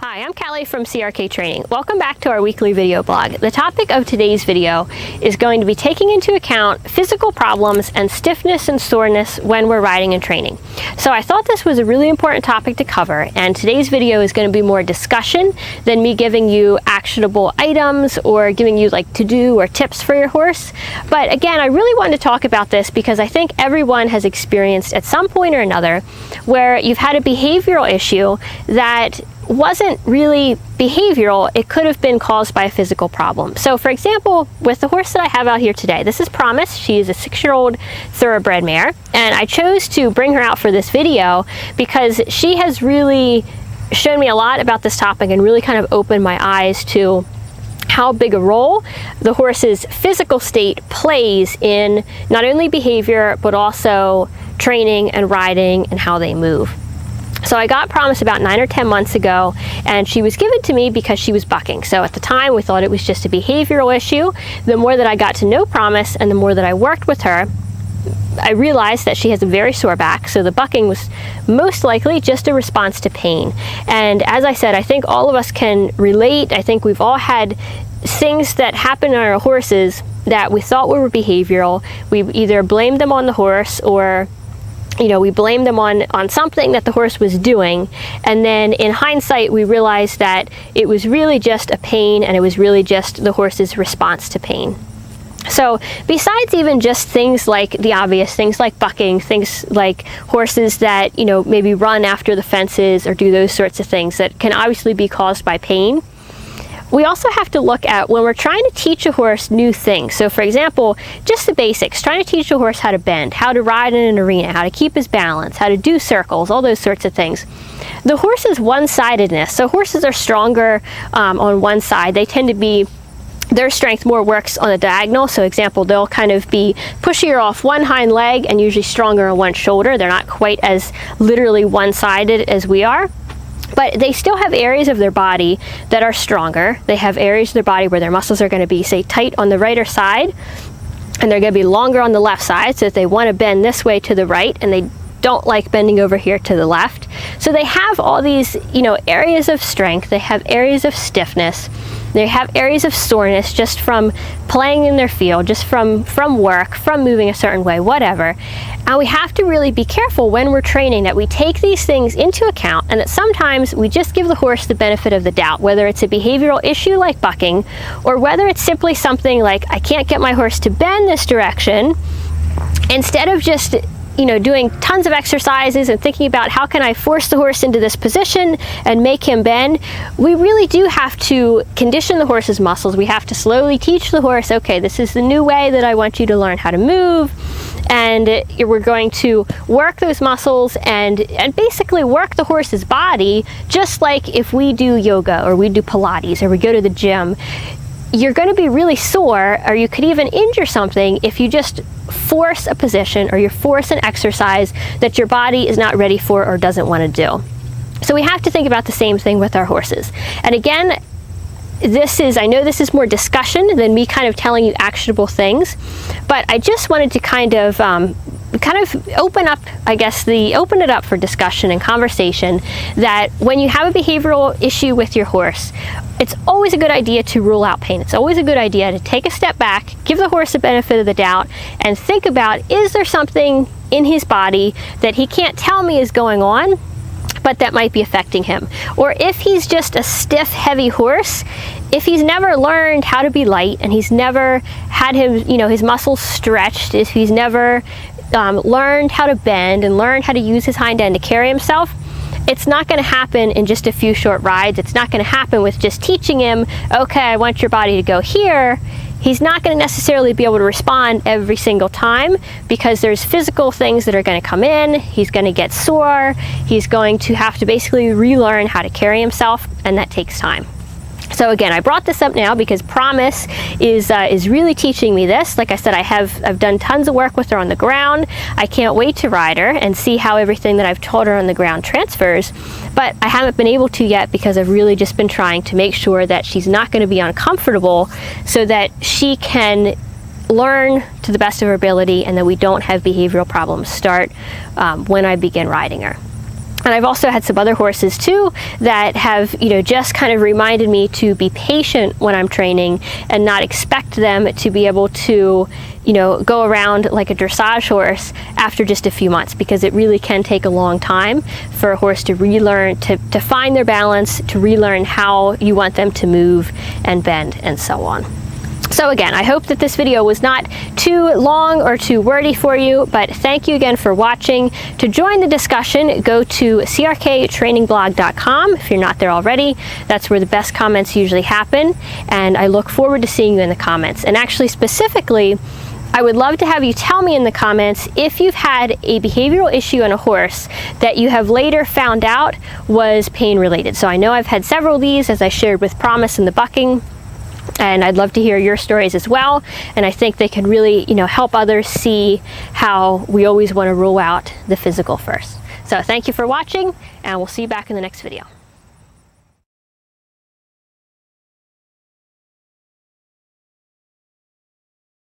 Hi, I'm Callie from CRK Training. Welcome back to our weekly video blog. The topic of today's video is going to be taking into account physical problems and stiffness and soreness when we're riding and training. So I thought this was a really important topic to cover, and today's video is going to be more discussion than me giving you actionable items or giving you like to-do or tips for your horse. But again, I really wanted to talk about this because I think everyone has experienced at some point or another where you've had a behavioral issue that wasn't really behavioral. It could have been caused by a physical problem. So for example, with the horse that I have out here today, this is Promise. She is a 6-year-old thoroughbred mare, and I chose to bring her out for this video because she has really shown me a lot about this topic and really kind of opened my eyes to how big a role the horse's physical state plays in not only behavior, but also training and riding and how they move. So I got Promise about 9 or 10 months ago, and she was given to me because she was bucking. So at the time we thought it was just a behavioral issue. The more that I got to know Promise and the more that I worked with her, I realized that she has a very sore back, so the bucking was most likely just a response to pain. And as I said, I think all of us can relate. I think we've all had things that happen on our horses that we thought were behavioral. We either blamed them on the horse, or we blamed them on something that the horse was doing, and then in hindsight we realized that it was really just a pain, and it was really just the horse's response to pain. So besides even just things like the obvious things like bucking, things like horses that maybe run after the fences or do those sorts of things that can obviously be caused by pain, we also have to look at when we're trying to teach a horse new things. So for example, just the basics, trying to teach a horse how to bend, how to ride in an arena, how to keep his balance, how to do circles, all those sorts of things. The horse's one-sidedness, so horses are stronger on one side. They tend to be, their strength more works on the diagonal. So example, they'll kind of be pushier off one hind leg and usually stronger on one shoulder. They're not quite as literally one-sided as we are. But they still have areas of their body that are stronger. They have areas of their body where their muscles are going to be, say, tight on the right side, and they're going to be longer on the left side, so if they want to bend this way to the right, and they don't like bending over here to the left. So they have all these, areas of strength. They have areas of stiffness. They have areas of soreness just from playing in their field, just from work, from moving a certain way, whatever. And we have to really be careful when we're training that we take these things into account, and that sometimes we just give the horse the benefit of the doubt, whether it's a behavioral issue like bucking, or whether it's simply something like, I can't get my horse to bend this direction. Instead of just doing tons of exercises and thinking about how can I force the horse into this position and make him bend, we really do have to condition the horse's muscles. We have to slowly teach the horse, okay, this is the new way that I want you to learn how to move, and we're going to work those muscles and basically work the horse's body just like if we do yoga or we do Pilates or we go to the gym. You're going to be really sore, or you could even injure something if you just force a position or you force an exercise that your body is not ready for or doesn't want to do. So we have to think about the same thing with our horses. And again, I know this is more discussion than me kind of telling you actionable things, but I just wanted to kind of open it up for discussion and conversation, that when you have a behavioral issue with your horse, it's always a good idea to rule out pain. It's always a good idea to take a step back, give the horse the benefit of the doubt, and think about, is there something in his body that he can't tell me is going on, but that might be affecting him? Or if he's just a stiff, heavy horse, if he's never learned how to be light, and he's never had his muscles stretched, if he's never learned how to bend and learned how to use his hind end to carry himself, it's not going to happen in just a few short rides. It's not going to happen with just teaching him, okay, I want your body to go here. He's not going to necessarily be able to respond every single time, because there's physical things that are going to come in. He's going to get sore. He's going to have to basically relearn how to carry himself, and that takes time. So again, I brought this up now because Promise is really teaching me this. Like I said, I've done tons of work with her on the ground. I can't wait to ride her and see how everything that I've taught her on the ground transfers. But I haven't been able to yet because I've really just been trying to make sure that she's not going to be uncomfortable, so that she can learn to the best of her ability and that we don't have behavioral problems start when I begin riding her. And I've also had some other horses too that have, just kind of reminded me to be patient when I'm training and not expect them to be able to, go around like a dressage horse after just a few months, because it really can take a long time for a horse to relearn, to find their balance, to relearn how you want them to move and bend and so on. So again, I hope that this video was not too long or too wordy for you, but thank you again for watching. To join the discussion, go to crktrainingblog.com if you're not there already. That's where the best comments usually happen, and I look forward to seeing you in the comments. And actually, specifically, I would love to have you tell me in the comments if you've had a behavioral issue in a horse that you have later found out was pain related. So I know I've had several of these, as I shared with Promise in the bucking, and I'd love to hear your stories as well. And I think they can really, help others see how we always want to rule out the physical first. So thank you for watching, and we'll see you back in the next video.